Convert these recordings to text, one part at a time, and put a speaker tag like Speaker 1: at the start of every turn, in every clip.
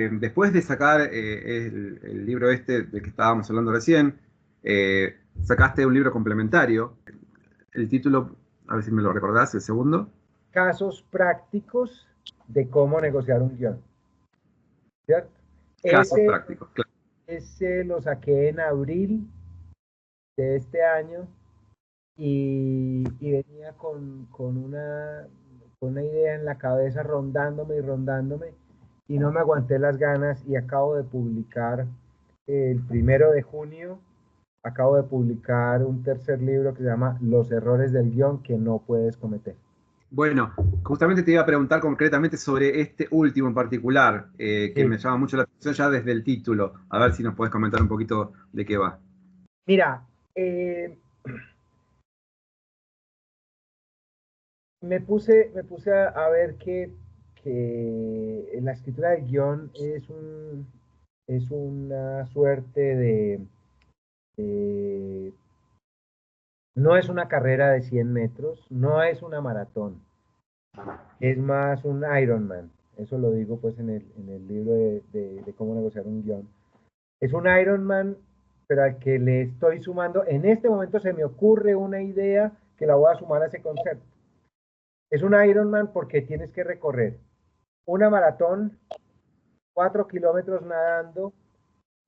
Speaker 1: Después de sacar el libro este del que estábamos hablando recién, sacaste un libro complementario. El título, a ver si me lo recordás, el segundo.
Speaker 2: Casos prácticos de cómo negociar un guión, ¿cierto?
Speaker 1: Casos
Speaker 2: Ese,
Speaker 1: prácticos, claro.
Speaker 2: ese lo saqué en abril de este año y venía con una idea en la cabeza rondándome y rondándome y no me aguanté las ganas y acabo de publicar el 1 de junio, acabo de publicar un tercer libro que se llama Los errores del guión que no puedes cometer.
Speaker 1: Bueno, justamente te iba a preguntar concretamente sobre este último en particular, que
Speaker 2: Sí.
Speaker 1: me llama mucho la atención ya desde el título. A ver si nos puedes comentar un poquito de qué va.
Speaker 2: Mira, me puse a ver que la escritura del guión es una suerte de- no es una carrera de 100 metros, no es una maratón, es más un Ironman. Eso lo digo pues en el libro de cómo negociar un guión. Es un Ironman, pero al que le estoy sumando, en este momento se me ocurre una idea que la voy a sumar a ese concepto. Es un Ironman porque tienes que recorrer una maratón, 4 kilómetros nadando,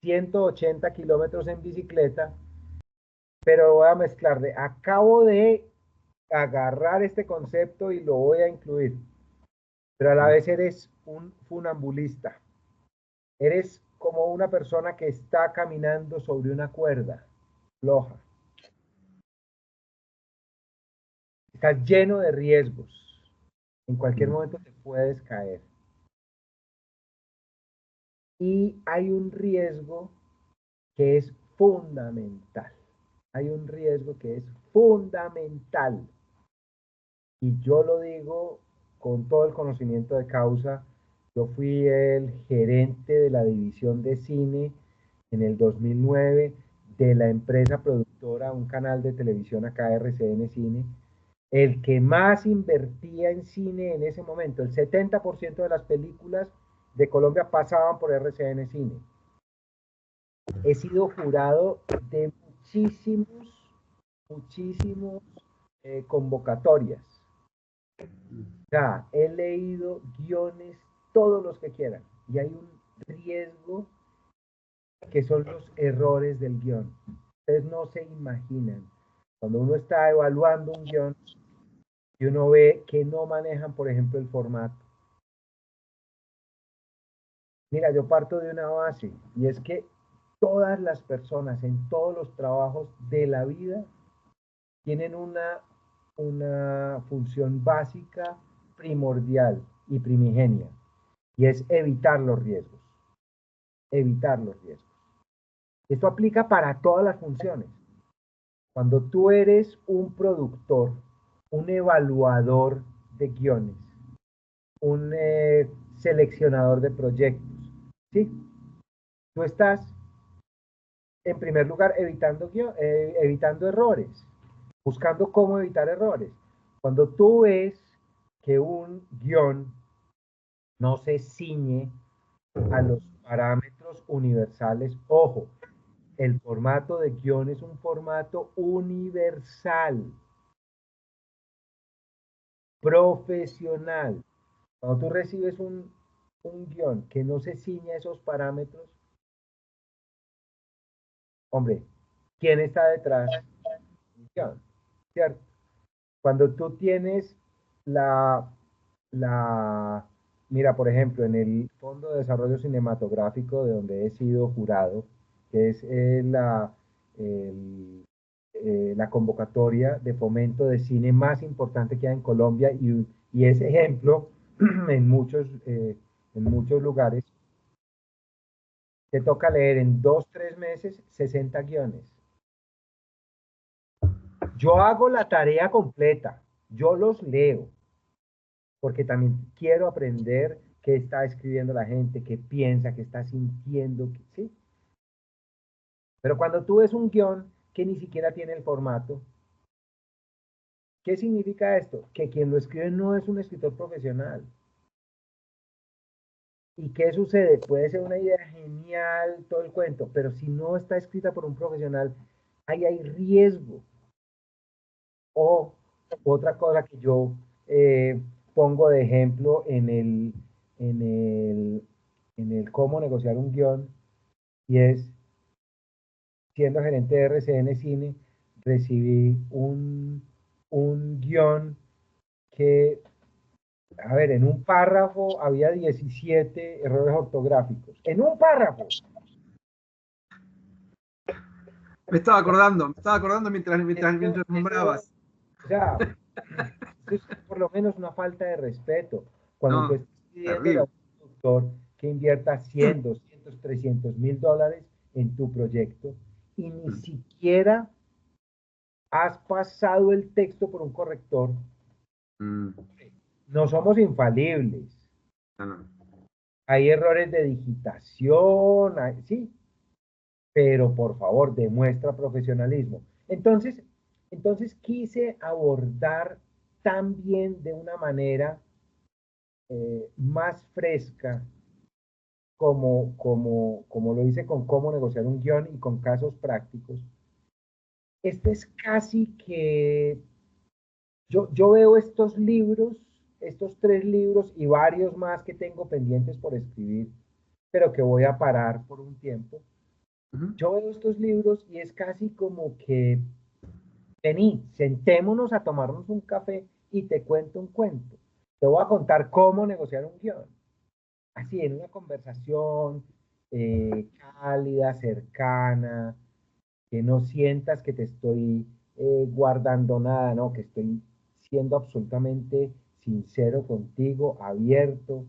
Speaker 2: 180 kilómetros en bicicleta, pero voy a mezclarle. Acabo de agarrar este concepto y lo voy a incluir, pero a la vez eres un funambulista. Eres como una persona que está caminando sobre una cuerda floja. Estás lleno de riesgos. En cualquier momento te puedes caer. Y hay un riesgo que es fundamental. Hay un riesgo que es fundamental. Y yo lo digo con todo el conocimiento de causa. Yo fui el gerente de la división de cine en el 2009 de la empresa productora, un canal de televisión acá, RCN Cine, el que más invertía en cine en ese momento. El 70% de las películas de Colombia pasaban por RCN Cine. He sido jurado de muchísimos convocatorias. O sea, he leído guiones, todos los que quieran, y hay un riesgo que son los errores del guión. Ustedes no se imaginan. Cuando uno está evaluando un guión y uno ve que no manejan, por ejemplo, el formato. Mira, yo parto de una base, y es que todas las personas en todos los trabajos de la vida tienen una función básica, primordial y primigenia, y es evitar los riesgos. Evitar los riesgos. Esto aplica para todas las funciones. Cuando tú eres un productor, un evaluador de guiones, un seleccionador de proyectos, ¿sí? Tú estás, en primer lugar, evitando errores, buscando cómo evitar errores. Cuando tú ves que un guión no se ciñe a los parámetros universales, ojo, el formato de guión es un formato universal, profesional. Cuando tú recibes un guión que no se ciña a esos parámetros, hombre, ¿quién está detrás del guión? ¿Cierto? Cuando tú tienes la, mira, por ejemplo, en el Fondo de Desarrollo Cinematográfico, de donde he sido jurado, que es la convocatoria de fomento de cine más importante que hay en Colombia y es ejemplo en muchos lugares, te toca leer en 2, 3 meses 60 guiones. Yo hago la tarea completa, yo los leo, porque también quiero aprender qué está escribiendo la gente, qué piensa, qué está sintiendo, ¿sí? Pero cuando tú ves un guión que ni siquiera tiene el formato, ¿qué significa esto? Que quien lo escribe no es un escritor profesional. ¿Y qué sucede? Puede ser una idea genial, todo el cuento, pero si no está escrita por un profesional, ahí hay riesgo. O otra cosa que yo pongo de ejemplo en el, en el cómo negociar un guión, y es, siendo gerente de RCN Cine, recibí un guión que, a ver, en un párrafo había 17 errores ortográficos. En un párrafo.
Speaker 1: Me estaba acordando mientras
Speaker 2: Eso,
Speaker 1: nombrabas.
Speaker 2: o sea, eso es por lo menos una falta de respeto. Cuando tú
Speaker 1: No,
Speaker 2: estás pidiéndole a
Speaker 1: terrible.
Speaker 2: un productor que invierta 100, 200, 300.000 dólares en tu proyecto y ni siquiera has pasado el texto por un corrector,
Speaker 1: Mm,
Speaker 2: no somos infalibles.
Speaker 1: no, no.
Speaker 2: Hay errores de digitación, sí, pero por favor, demuestra profesionalismo. Entonces quise abordar también de una manera más fresca, como lo hice con cómo negociar un guión y con casos prácticos. Este es casi que yo veo estos libros, estos 3 libros y varios más que tengo pendientes por escribir, pero que voy a parar por un tiempo.
Speaker 1: Ujú.
Speaker 2: Yo veo estos libros y es casi como que, vení, sentémonos a tomarnos un café y te cuento un cuento. Te voy a contar cómo negociar un guión. Así, en una conversación cálida, cercana, que no sientas que te estoy guardando nada, ¿no? Que estoy siendo absolutamente sincero contigo, abierto.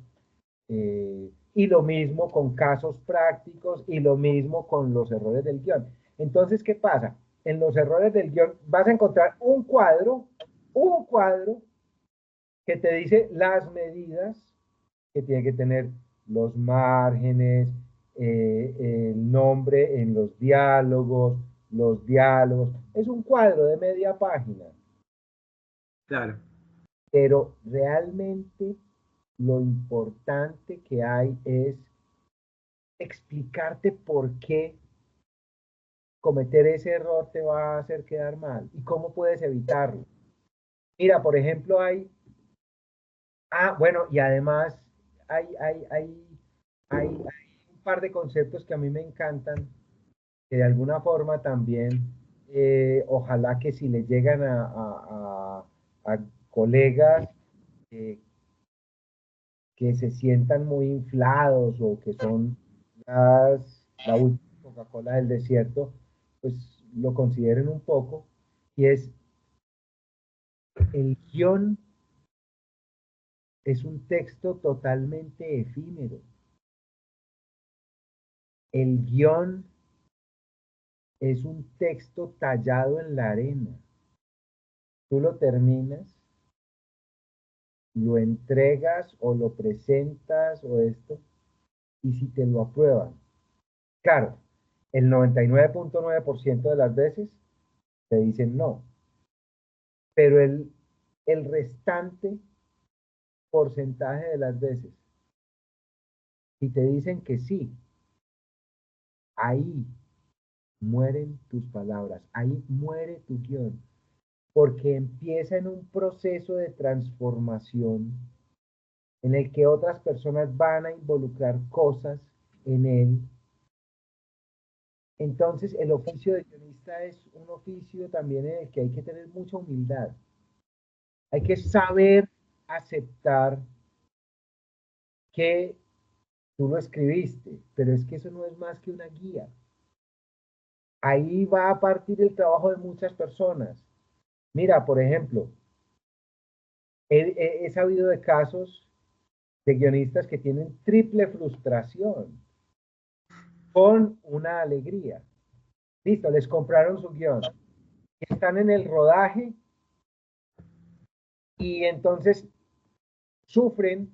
Speaker 2: Y lo mismo con casos prácticos y lo mismo con los errores del guión. Entonces, ¿qué pasa? En los errores del guión vas a encontrar un cuadro que te dice las medidas que tiene que tener los márgenes, el nombre en los diálogos. Es un cuadro de media página,
Speaker 1: Claro.
Speaker 2: pero realmente lo importante que hay es explicarte por qué cometer ese error te va a hacer quedar mal y cómo puedes evitarlo. Mira, por ejemplo, bueno, y además hay un par de conceptos que a mí me encantan, que de alguna forma también, ojalá que si le llegan a colegas eh, que se sientan muy inflados o que son la última Coca-Cola del desierto, pues lo consideren un poco, y es el guión es un texto totalmente efímero. El guión es un texto tallado en la arena. Tú lo terminas, lo entregas o lo presentas o esto, y si te lo aprueban, claro, el 99.9% de las veces te dicen no, pero el restante porcentaje de las veces, si te dicen que sí, ahí mueren tus palabras, ahí muere tu guión, porque empieza en un proceso de transformación en el que otras personas van a involucrar cosas en él. Entonces, el oficio de guionista es un oficio también en el que hay que tener mucha humildad. Hay que saber aceptar que tú lo escribiste, pero es que eso no es más que una guía. Ahí va a partir el trabajo de muchas personas. Mira, por ejemplo, he sabido de casos de guionistas que tienen triple frustración con una alegría. Listo, les compraron su guión. Están en el rodaje y entonces sufren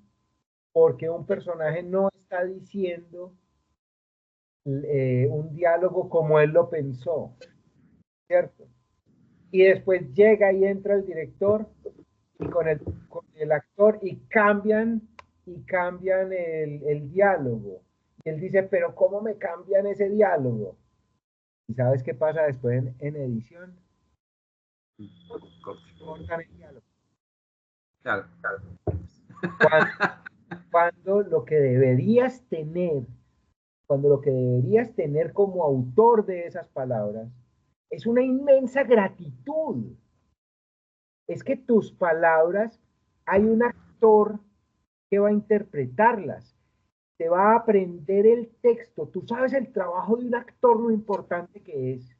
Speaker 2: porque un personaje no está diciendo un diálogo como él lo pensó, ¿cierto? Y después llega y entra el director y con el actor y cambian y cambian el diálogo. Y él dice, pero ¿cómo me cambian ese diálogo? ¿Y sabes qué pasa después en edición? Cortan el diálogo.
Speaker 1: Claro.
Speaker 2: Cuando, cuando lo que deberías tener, cuando lo que deberías tener como autor de esas palabras es una inmensa gratitud. Es que tus palabras, hay un actor que va a interpretarlas, te va a aprender el texto. Tú sabes el trabajo de un actor, lo importante que es.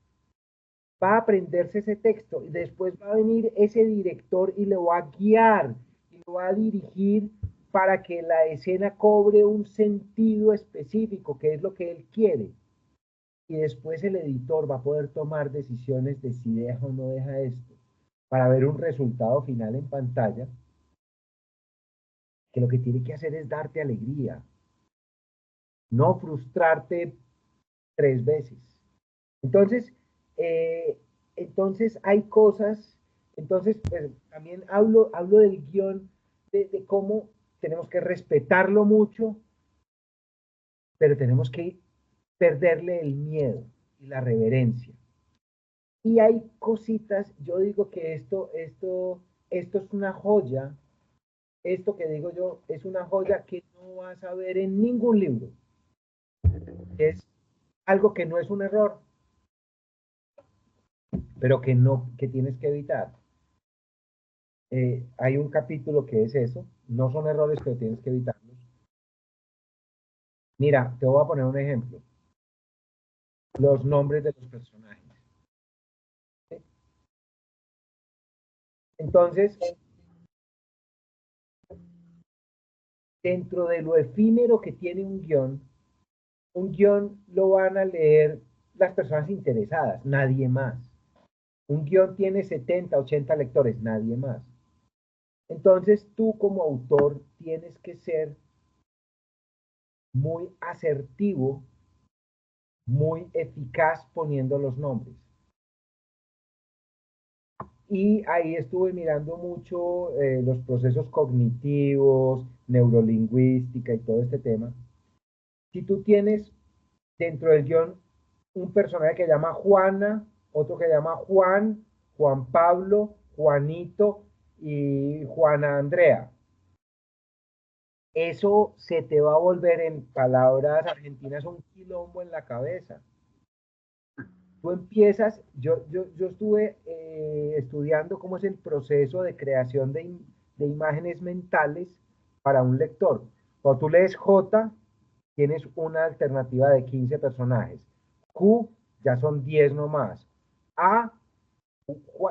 Speaker 2: Va a aprenderse ese texto y después va a venir ese director y lo va a guiar y lo va a dirigir para que la escena cobre un sentido específico, que es lo que él quiere. Y después el editor va a poder tomar decisiones de si deja o no deja esto, para ver un resultado final en pantalla, que lo que tiene que hacer es darte alegría, no frustrarte 3 veces. Entonces, eh, entonces hay cosas, entonces pues, también hablo del guión, de cómo tenemos que respetarlo mucho, pero tenemos que perderle el miedo y la reverencia. Y hay cositas, yo digo que esto es una joya, esto que digo yo es una joya que no vas a ver en ningún libro. Es algo que no es un error, pero que no, que tienes que evitar. Hay un capítulo que es eso, no son errores, pero tienes que evitarlos. Mira, te voy a poner un ejemplo, los nombres de los personajes. Entonces, dentro de lo efímero que tiene un guión lo van a leer las personas interesadas, nadie más. Un guión tiene 70, 80 lectores, nadie más. Entonces tú como autor tienes que ser muy asertivo, muy eficaz poniendo los nombres. Y ahí estuve mirando mucho los procesos cognitivos, neurolingüística y todo este tema. Si tú tienes dentro del guión un personaje que llama Juana, otro que llama Juan, Juan Pablo, Juanito y Juana Andrea, eso se te va a volver en palabras argentinas un quilombo en la cabeza. Tú empiezas, yo estuve estudiando cómo es el proceso de creación de imágenes mentales para un lector. Cuando tú lees J, tienes una alternativa de 15 personajes. Q, ya son 10 nomás. A,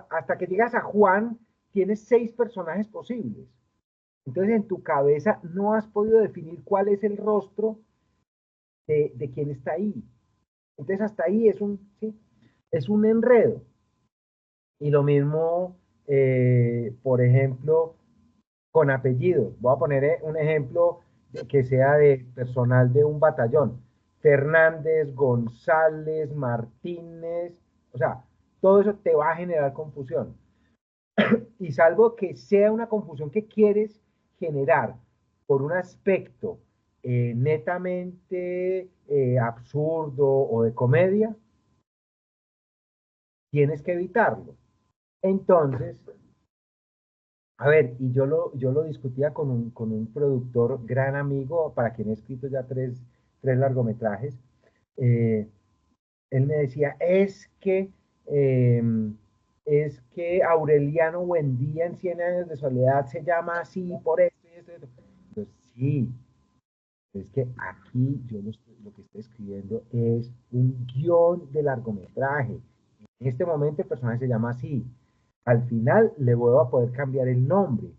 Speaker 2: hasta que llegas a Juan, tienes 6 personajes posibles. Entonces en tu cabeza no has podido definir cuál es el rostro de quién está ahí. Entonces hasta ahí ¿sí? Es un enredo. Y lo mismo, por ejemplo, con apellidos. Voy a poner un ejemplo que sea de personal de un batallón. Fernández, González, Martínez, o sea, todo eso te va a generar confusión. Y salvo que sea una confusión que quieres generar por un aspecto netamente absurdo o de comedia, tienes que evitarlo. Entonces, a ver, y yo lo discutía con un productor, gran amigo, para quien he escrito ya tres largometrajes. eh, Él me decía, eh, es que Aureliano Buendía en Cien años de soledad se llama así por esto y esto y esto. Pues sí, es que aquí lo que estoy escribiendo es un guión de largometraje. En este momento el personaje se llama así. Al final le voy a poder cambiar el nombre.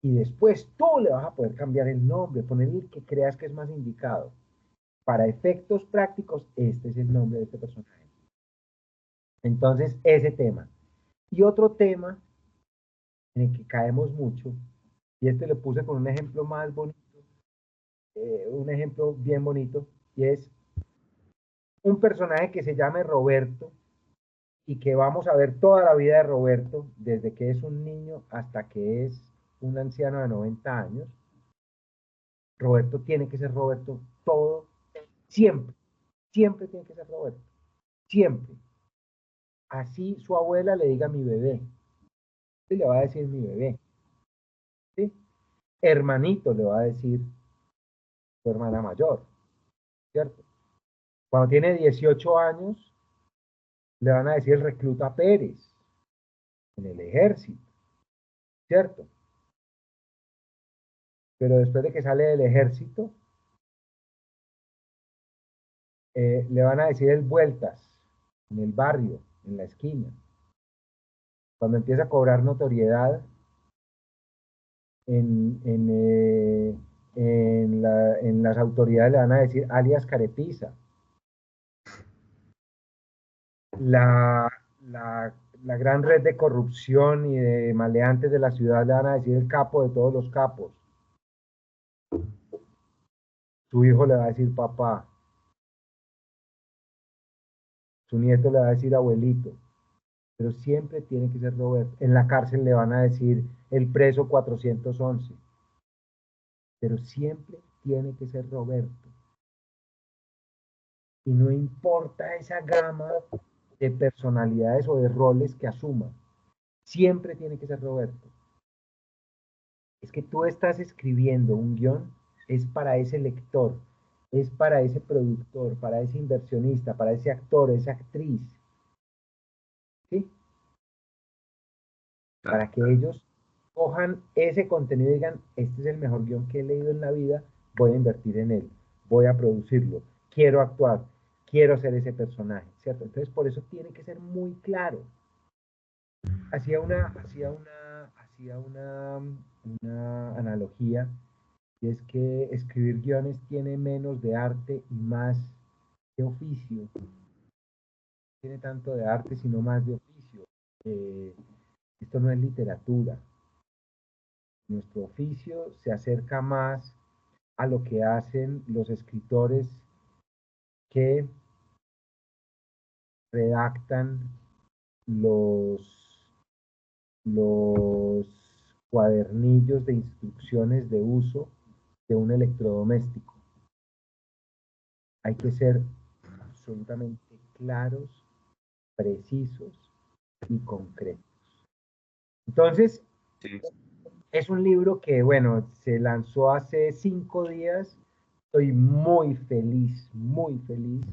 Speaker 2: Y después tú le vas a poder cambiar el nombre, poner el que creas que es más indicado. Para efectos prácticos, este es el nombre de este personaje. Entonces, ese tema. Y otro tema en el que caemos mucho, y este lo puse con un ejemplo más bonito, un ejemplo bien bonito, y es un personaje que se llame Roberto y que vamos a ver toda la vida de Roberto, desde que es un niño hasta que es un anciano de 90 años, Roberto tiene que ser Roberto todo, siempre, siempre tiene que ser Roberto, siempre. Así su abuela le diga mi bebé, y le va a decir mi bebé, ¿sí? Hermanito le va a decir su hermana mayor, ¿cierto? Cuando tiene 18 años, le van a decir el recluta Pérez en el ejército, ¿cierto? Pero después de que sale del ejército, le van a decir el vueltas en el barrio, en la esquina. Cuando empieza a cobrar notoriedad en las autoridades, le van a decir alias Carepisa. La, la gran red de corrupción y de maleantes de la ciudad le van a decir el capo de todos los capos. Su hijo le va a decir papá. Su nieto le va a decir abuelito. Pero siempre tiene que ser Roberto. En la cárcel le van a decir el preso 411. Pero siempre tiene que ser Roberto. Y no importa esa gama de personalidades o de roles que asuma. Siempre tiene que ser Roberto. Es que tú estás escribiendo un guión, es para ese lector, es para ese productor, para ese inversionista, para ese actor, esa actriz, ¿sí?
Speaker 1: Claro.
Speaker 2: Para que ellos cojan ese contenido y digan, este es el mejor guión que he leído en la vida, voy a invertir en él, voy a producirlo, quiero actuar, quiero ser ese personaje, ¿cierto? Entonces, por eso tiene que ser muy claro. Hacía una analogía, y es que escribir guiones tiene menos de arte y más de oficio. No tiene tanto de arte, sino más de oficio. Eh, Esto no es literatura. Nuestro oficio se acerca más a lo que hacen los escritores que redactan los, los cuadernillos de instrucciones de uso de un electrodoméstico. Hay que ser absolutamente claros, precisos y concretos. Entonces,
Speaker 1: Sí.
Speaker 2: es un libro que, bueno, se lanzó hace 5 días. Estoy muy feliz, muy feliz.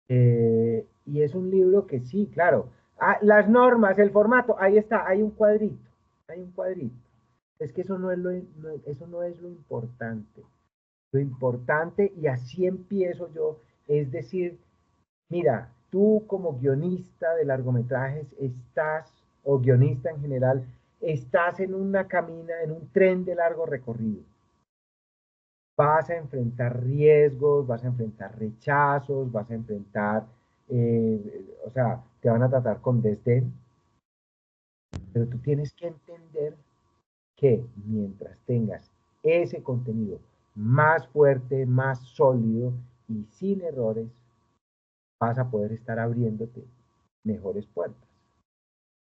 Speaker 2: Y es un libro que sí, claro. Las normas, el formato, ahí está, hay un cuadrito, hay un cuadrito. Es que eso no es eso no es lo importante. Lo importante, y así empiezo yo, es decir, mira, tú como guionista de largometrajes estás, o guionista en general, estás en una camina, en un tren de largo recorrido. Vas a enfrentar riesgos, vas a enfrentar rechazos, vas a enfrentar, o sea, te van a tratar con desdén, pero tú tienes que entender que mientras tengas ese contenido más fuerte, más sólido y sin errores, vas a poder estar abriéndote mejores puertas,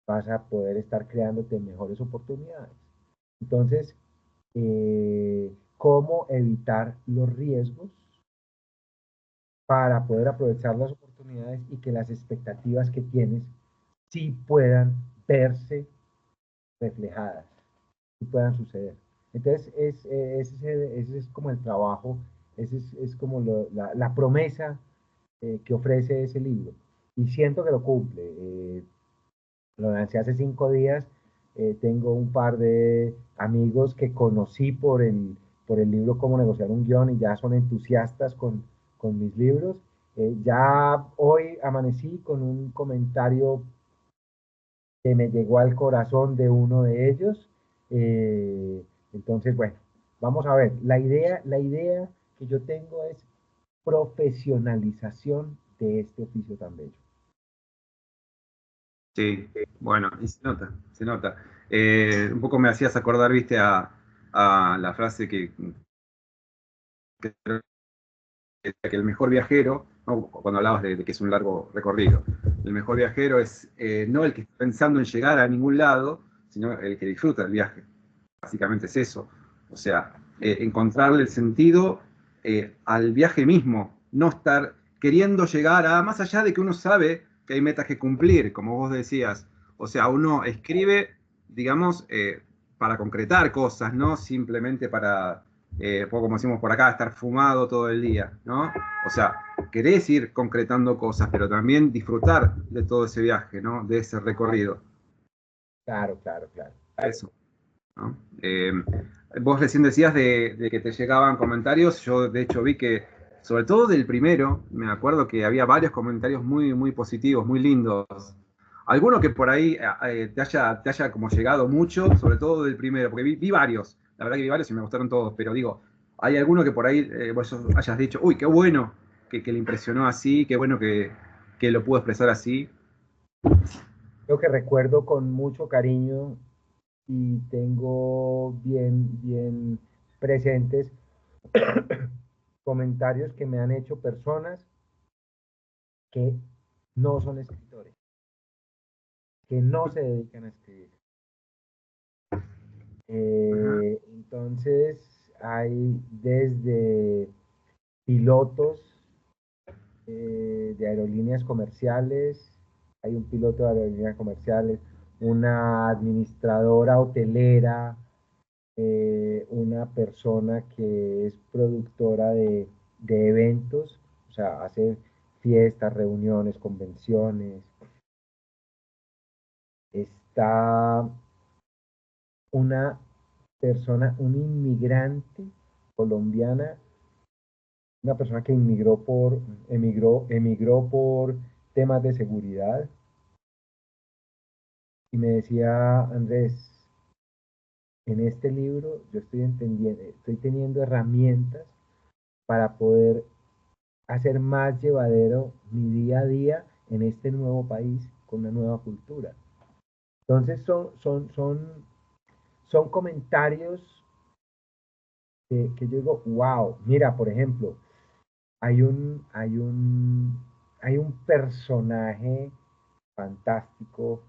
Speaker 2: vas a poder estar creándote mejores oportunidades. Entonces, ¿cómo evitar los riesgos para poder aprovechar las oportunidades y que las expectativas que tienes sí puedan verse reflejadas, sí puedan suceder? Entonces, ese es como el trabajo, ese es como la promesa que ofrece ese libro. Y siento que lo cumple. Lo lancé hace 5 días. Tengo un par de amigos que conocí por el libro Cómo negociar un guión y ya son entusiastas con mis libros. Ya hoy amanecí con un comentario que me llegó al corazón de uno de ellos. Entonces, bueno, vamos a ver. La idea que yo tengo es profesionalización de este oficio tan bello.
Speaker 1: Sí, bueno, y se nota, se nota. Un poco me hacías acordar, viste, a la frase que el mejor viajero, ¿no? Cuando hablabas de que es un largo recorrido, el mejor viajero es no el que está pensando en llegar a ningún lado, sino el que disfruta el viaje. Básicamente es eso. O sea, encontrarle el sentido al viaje mismo, no estar queriendo llegar a, más allá de que uno sabe que hay metas que cumplir, como vos decías, o sea, uno escribe, digamos, para concretar cosas, no simplemente para, como decimos por acá, estar fumado todo el día, ¿no? O sea, querés ir concretando cosas, pero también disfrutar de todo ese viaje, ¿no? De ese recorrido.
Speaker 2: Claro, claro, claro.
Speaker 1: Eso, ¿no? Vos recién decías de que te llegaban comentarios, yo de hecho vi que, sobre todo del primero, me acuerdo que había varios comentarios muy, muy positivos, muy lindos. Alguno que por ahí te haya como llegado mucho, sobre todo del primero, porque vi varios, la verdad que vi varios y me gustaron todos, pero digo, hay alguno que por ahí vos hayas dicho, uy, qué bueno que le impresionó así, qué bueno que lo pudo expresar así.
Speaker 2: Lo que recuerdo con mucho cariño y tengo bien, bien presentes comentarios que me han hecho personas que no son escritores, que no se dedican a escribir.
Speaker 1: Ajá.
Speaker 2: Entonces, hay desde pilotos de aerolíneas comerciales, hay un piloto de aerolíneas comerciales, una administradora hotelera, una persona que es productora de eventos, o sea, hace fiestas, reuniones, convenciones. Está una persona, un inmigrante colombiana, una persona que emigró por temas de seguridad y me decía, Andrés, en este libro yo estoy entendiendo, estoy teniendo herramientas para poder hacer más llevadero mi día a día en este nuevo país con una nueva cultura. Entonces son comentarios que yo digo, wow, mira, por ejemplo, hay un, hay un, hay un personaje fantástico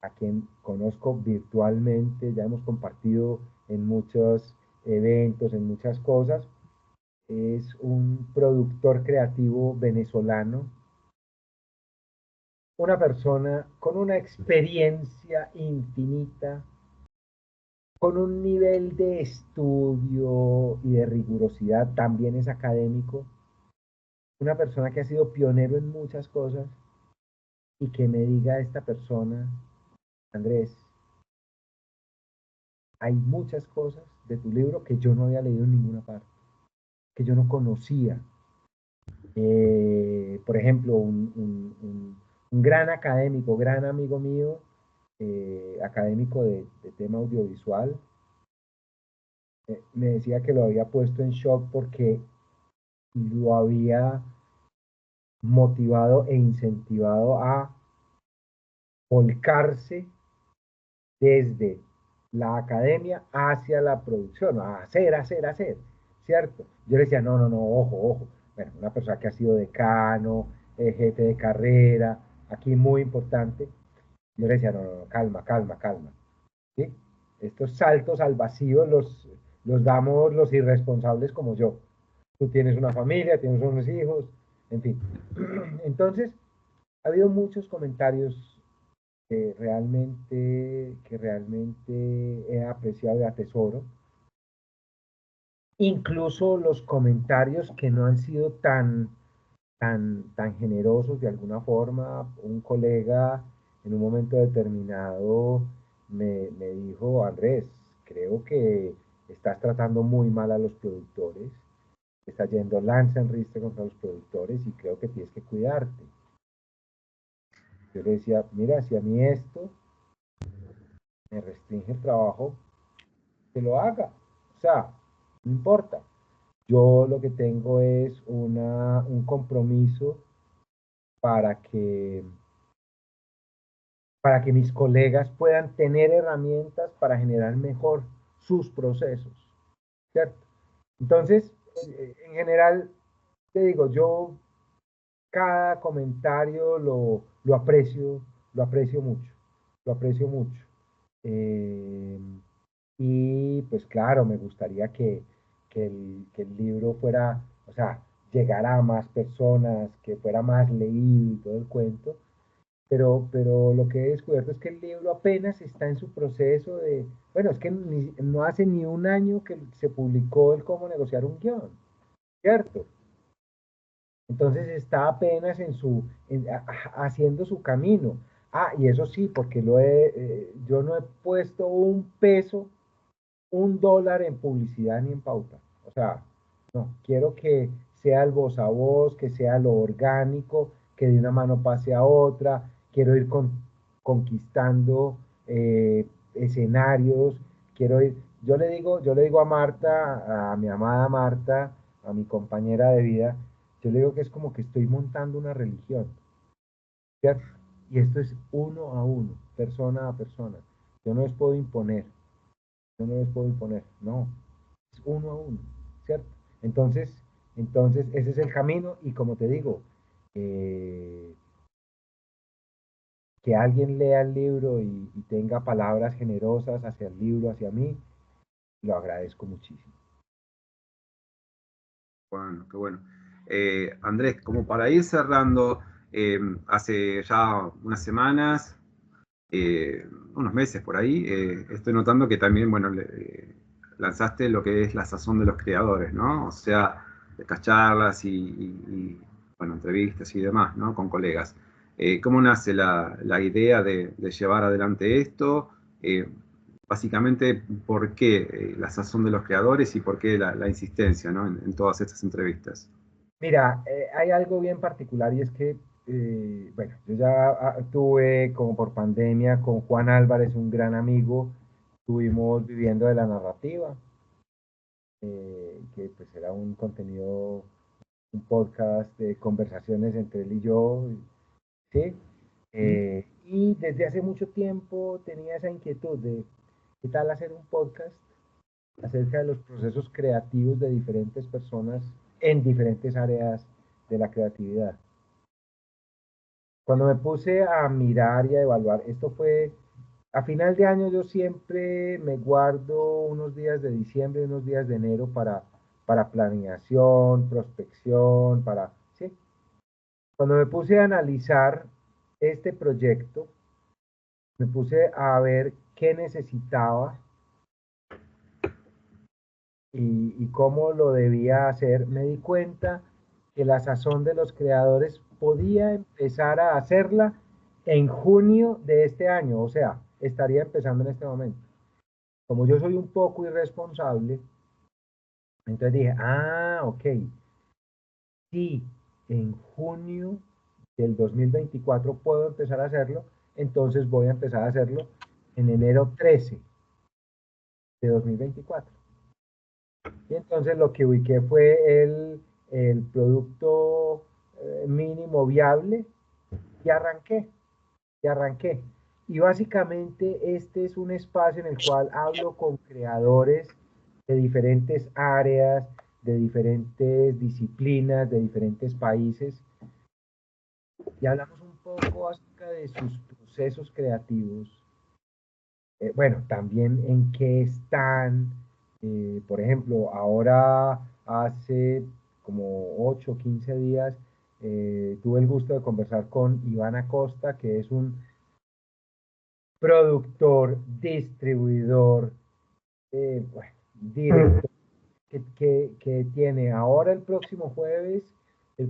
Speaker 2: a quien conozco virtualmente, ya hemos compartido en muchos eventos, en muchas cosas. Es un productor creativo venezolano, una persona con una experiencia infinita, con un nivel de estudio y de rigurosidad, también es académico, una persona que ha sido pionero en muchas cosas y que me diga esta persona, Andrés, hay muchas cosas de tu libro que yo no había leído en ninguna parte, que yo no conocía. Por ejemplo, un gran académico, gran amigo mío, académico de tema audiovisual, me decía que lo había puesto en shock porque lo había motivado e incentivado a volcarse desde la academia hacia la producción, a hacer, ¿cierto? Yo le decía, no, no, no, ojo, ojo. Bueno, una persona que ha sido decano, jefe de carrera, aquí muy importante. Yo le decía, no, no, no, calma, calma, calma. ¿Sí? Estos saltos al vacío los damos los irresponsables como yo. Tú tienes una familia, tienes unos hijos, en fin. Entonces, ha habido muchos comentarios que realmente he apreciado y atesoro. Incluso los comentarios que no han sido tan generosos de alguna forma. Un colega en un momento determinado me dijo, Andrés, creo que estás tratando muy mal a los productores, estás yendo lanza en ristre contra los productores y creo que tienes que cuidarte. Yo le decía, mira, si a mí esto me restringe el trabajo, que lo haga. O sea, no importa. Yo lo que tengo es un compromiso para que, para que mis colegas puedan tener herramientas para generar mejor sus procesos, ¿cierto? Entonces, en general, te digo, yo cada comentario lo aprecio mucho, lo aprecio mucho. Eh, y pues claro, me gustaría que el libro fuera, o sea, llegara a más personas, que fuera más leído y todo el cuento. Pero lo que he descubierto es que el libro apenas está en su proceso de, bueno, es que no hace ni un año que se publicó el cómo negociar un guión, ¿cierto? Entonces está apenas haciendo su camino. Ah, y eso sí, porque yo no he puesto un peso, un dólar en publicidad ni en pauta. O sea, no, quiero que sea el voz a voz, que sea lo orgánico, que de una mano pase a otra. Quiero ir conquistando escenarios. Quiero ir. Yo le digo a Marta, a mi amada Marta, a mi compañera de vida, yo le digo que es como que estoy montando una religión, ¿cierto? Y esto es uno a uno, persona a persona. Yo no les puedo imponer, yo no les puedo imponer, no, es uno a uno, ¿cierto? Entonces, entonces ese es el camino y como te digo, eh, que alguien lea el libro y tenga palabras generosas hacia el libro, hacia mí, lo agradezco muchísimo.
Speaker 1: Bueno, qué bueno. Andrés, como para ir cerrando, hace ya unas semanas, unos meses por ahí, estoy notando que también, bueno, lanzaste lo que es la sazón de los creadores, ¿no? O sea, estas charlas bueno, entrevistas y demás, ¿no? Con colegas. ¿Cómo nace la idea de llevar adelante esto? Básicamente, ¿por qué la sazón de los creadores y por qué la insistencia, ¿no? En todas estas entrevistas.
Speaker 2: Mira, hay algo bien particular y es que, bueno, yo ya tuve como por pandemia con Juan Álvarez, un gran amigo, estuvimos viviendo de la narrativa, que pues era un contenido, un podcast de conversaciones entre él y yo, ¿sí? Y desde hace mucho tiempo tenía esa inquietud de qué tal hacer un podcast acerca de los procesos creativos de diferentes personas en diferentes áreas de la creatividad. Cuando me puse a mirar y a evaluar, esto fue a final de año. Yo siempre me guardo unos días de diciembre, unos días de enero para planeación, prospección, ¿sí? Cuando me puse a analizar este proyecto, me puse a ver qué necesitaba y cómo lo debía hacer. Me di cuenta que la sazón de los creadores podía empezar a hacerla en junio de este año, o sea, estaría empezando en este momento. Como yo soy un poco irresponsable, entonces dije, ok, si en junio del 2024 puedo empezar a hacerlo, entonces voy a empezar a hacerlo en enero 13 de 2024. Y entonces lo que ubiqué fue el producto mínimo viable y y arranqué. Y básicamente este es un espacio en el cual hablo con creadores de diferentes áreas, de diferentes disciplinas, de diferentes países, y hablamos un poco acerca de sus procesos creativos. Bueno, también en qué están. Por ejemplo, ahora hace como 8 o 15 días tuve el gusto de conversar con Iván Acosta, que es un productor, distribuidor, bueno, director, que tiene ahora el próximo jueves que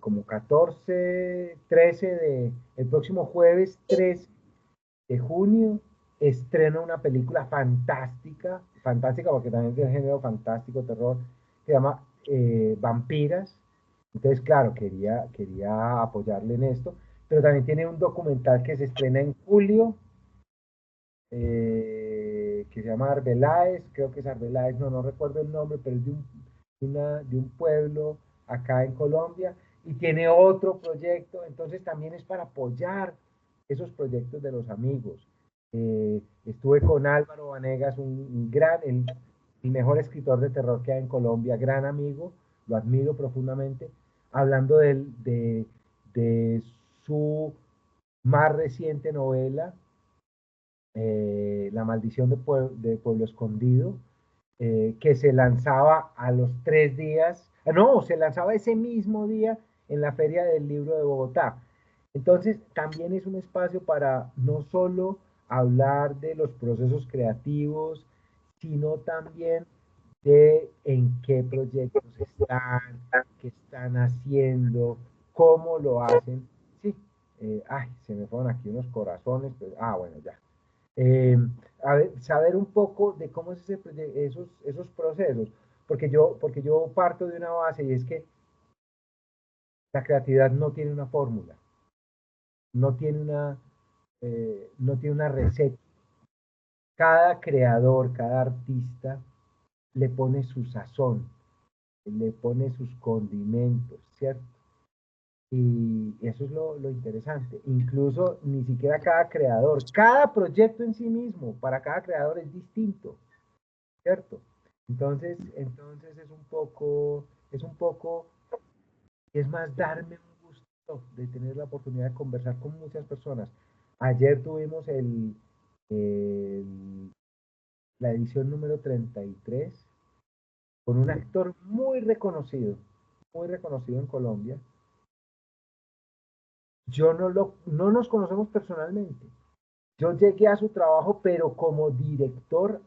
Speaker 2: como 14, 13 el próximo jueves 13 de junio estrena una película fantástica, fantástica porque también es del género fantástico, terror, que se llama Vampiras. Entonces, claro, quería apoyarle en esto, pero también tiene un documental que se estrena en julio, que se llama Arbeláez, creo que es Arbeláez, no recuerdo el nombre, pero es de un pueblo acá en Colombia, y tiene otro proyecto, entonces también es para apoyar esos proyectos de los amigos. Estuve con Álvaro Vanegas, el mejor escritor de terror que hay en Colombia, gran amigo, lo admiro profundamente, hablando de su más reciente novela, La maldición de Pueblo Escondido, que se lanzaba a los 3 días, no, se lanzaba ese mismo día en la Feria del Libro de Bogotá. Entonces, también es un espacio para no solo hablar de los procesos creativos, sino también de en qué proyectos están, qué están haciendo, cómo lo hacen. Sí, ay, se me fueron aquí unos corazones, pero, bueno, ya. Eh, saber un poco de cómo es esos procesos, porque yo parto de una base y es que la creatividad no tiene una fórmula, no tiene una receta. Cada creador, cada artista le pone su sazón, le pone sus condimentos, ¿cierto? Y eso es lo interesante. Incluso ni siquiera cada creador, cada proyecto en sí mismo, para cada creador es distinto, ¿cierto? Entonces es un poco, y es más, darme un gusto de tener la oportunidad de conversar con muchas personas. Ayer tuvimos la edición número 33 con un actor muy reconocido en Colombia. No nos conocemos personalmente. Yo llegué a su trabajo, pero como director,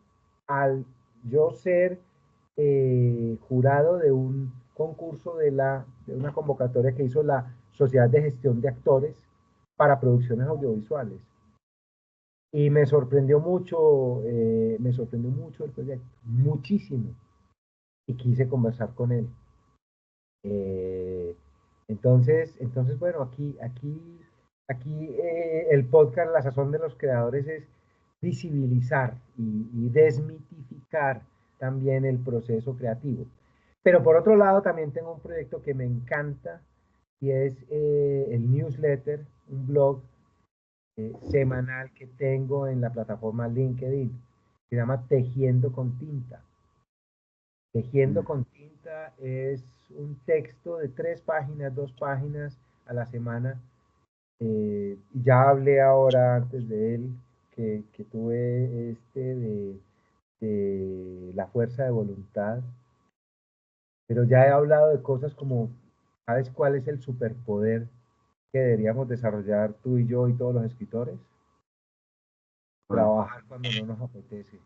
Speaker 2: al yo ser jurado de un concurso de una convocatoria que hizo la Sociedad de Gestión de Actores para producciones audiovisuales. Y me sorprendió mucho el proyecto, muchísimo. Y quise conversar con él. Eh, entonces, bueno, aquí el podcast La Sazón de los Creadores es visibilizar y desmitificar también el proceso creativo. Pero por otro lado, también tengo un proyecto que me encanta y es el newsletter, un blog semanal que tengo en la plataforma LinkedIn. Se llama Tejiendo con Tinta. Tejiendo con tinta es un texto de 3 páginas, 2 páginas a la semana. Ya hablé ahora antes de él que tuve de la fuerza de voluntad, pero ya he hablado de cosas como, ¿sabes cuál es el superpoder que deberíamos desarrollar tú y yo y todos los escritores?
Speaker 1: Bueno.
Speaker 2: Trabajar cuando no nos apetece.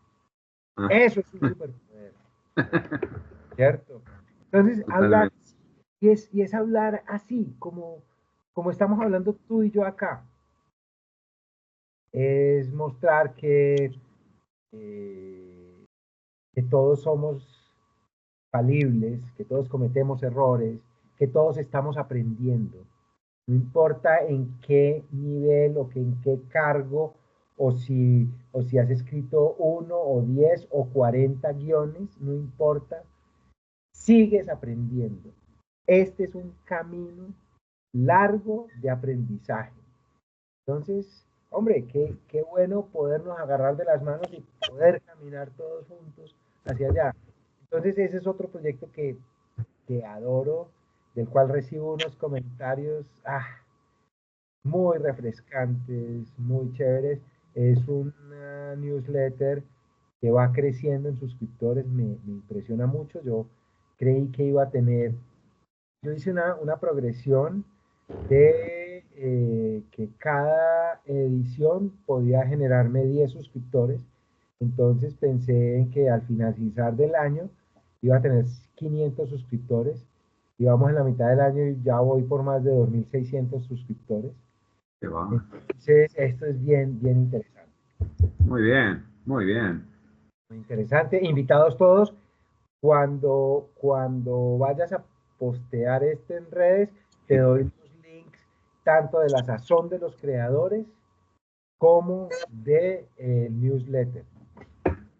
Speaker 1: Ah,
Speaker 2: Eso es un superpoder, ¿cierto? Entonces, hablar,
Speaker 1: totalmente.
Speaker 2: y es hablar así, como estamos hablando tú y yo acá. Es mostrar eh, que todos somos falibles, que todos cometemos errores, que todos estamos aprendiendo. No importa en qué nivel o en qué cargo, o si has escrito 1 o 10 o 40 guiones, no importa, sigues aprendiendo. Este es un camino largo de aprendizaje. Entonces, hombre, qué bueno podernos agarrar de las manos y poder caminar todos juntos hacia allá. Entonces, ese es otro proyecto que adoro, del cual recibo unos comentarios muy refrescantes, muy chéveres. Es una newsletter que va creciendo en suscriptores, me impresiona mucho. Yo creí que iba a tener, yo hice una progresión de que cada edición podía generarme 10 suscriptores. Entonces pensé en que al finalizar del año iba a tener 500 suscriptores. Y vamos en la mitad del año y ya voy por más de 2.600 suscriptores.
Speaker 1: Qué va.
Speaker 2: Entonces, esto es bien, bien interesante.
Speaker 1: Muy bien, muy bien.
Speaker 2: Muy interesante. Invitados todos, cuando vayas a postear esto en redes, te
Speaker 1: Sí.
Speaker 2: doy los links tanto de la sazón de los creadores como de newsletter.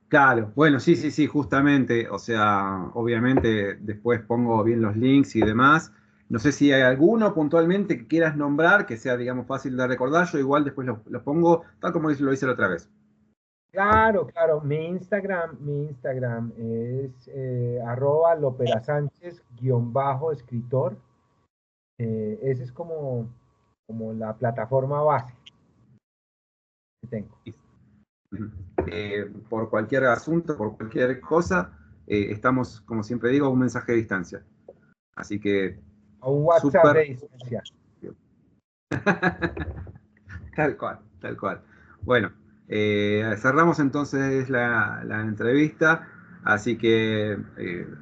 Speaker 1: Claro, bueno, sí, sí, sí, justamente, o sea, obviamente después pongo bien los links y demás. No sé si hay alguno puntualmente que quieras nombrar, que sea, digamos, fácil de recordar. Yo igual después lo pongo tal como lo hice la otra vez.
Speaker 2: Claro, claro. Mi Instagram es @loperasánchez_escritor. Ese es como la plataforma base que tengo.
Speaker 1: Por cualquier asunto, por cualquier cosa, estamos, como siempre digo, a un mensaje de distancia. Así que...
Speaker 2: A un WhatsApp de distancia.
Speaker 1: Tal cual, tal cual. Bueno, cerramos entonces la entrevista, así que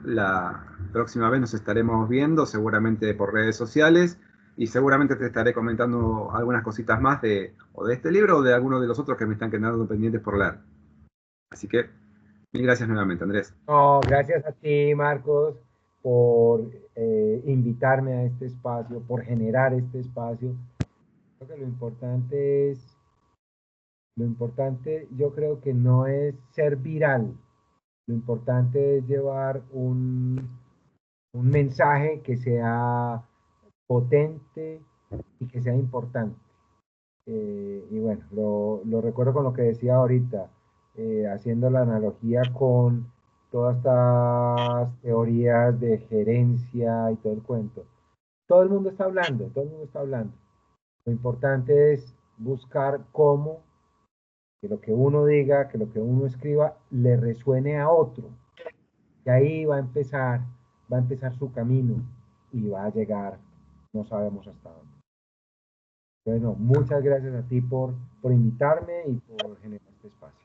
Speaker 1: la próxima vez nos estaremos viendo, seguramente por redes sociales, y seguramente te estaré comentando algunas cositas más o de este libro o de algunos de los otros que me están quedando pendientes por leer. Así que, mil gracias nuevamente, Andrés.
Speaker 2: No, gracias a ti, Marcos, por invitarme a este espacio, por generar este espacio. Creo que lo importante yo creo que no es ser viral, lo importante es llevar un mensaje que sea potente y que sea importante. Y bueno, lo recuerdo con lo que decía ahorita, haciendo la analogía con todas estas teorías de gerencia y todo el cuento. Todo el mundo está hablando, todo el mundo está hablando. Lo importante es buscar cómo que lo que uno diga, que lo que uno escriba le resuene a otro. Y ahí va a empezar su camino y va a llegar, no sabemos hasta dónde. Bueno, muchas gracias a ti por invitarme y por generar este espacio.